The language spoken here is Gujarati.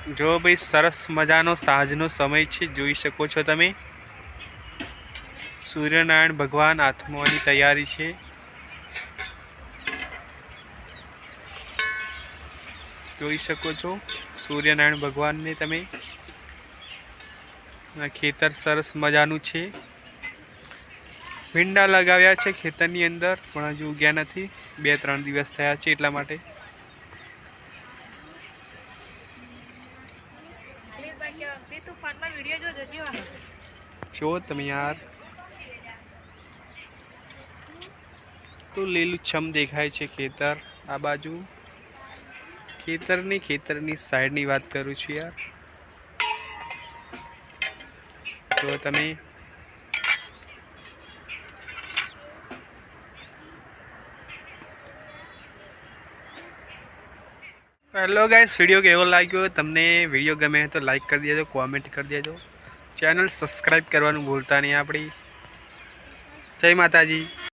જો ભાઈ સરસ મજાનો સાંજનો સમય છે, જોઈ શકો છો તમે। સૂર્યનારાયણ ભગવાન આથમવાની તૈયારી છે। જોઈ શકો છો સૂર્યનારાયણ ભગવાનને તમે। આ ખેતર સરસ મજાનું છે। ભીંડા લગાવ્યા છે ખેતરની અંદર, પણ હજુ ઉગ્યા નથી। 2-3 દિવસ થયા છે એટલા માટે। જો તમે યાર તો લીલુંછમ દેખાય છે ખેતર। આ બાજુ ખેતરની સાઈડની વાત કરું છું યાર। તો તમે હેલો ગાઈસ, વિડીયો કેવો લાગ્યો તમને? વિડીયો ગમે તો લાઈક કરી દેજો, કોમેન્ટ કરી દેજો, ચેનલ સબસ્ક્રાઈબ કરવાનું ભૂલતા નહીં આપણી। જય માતાજી।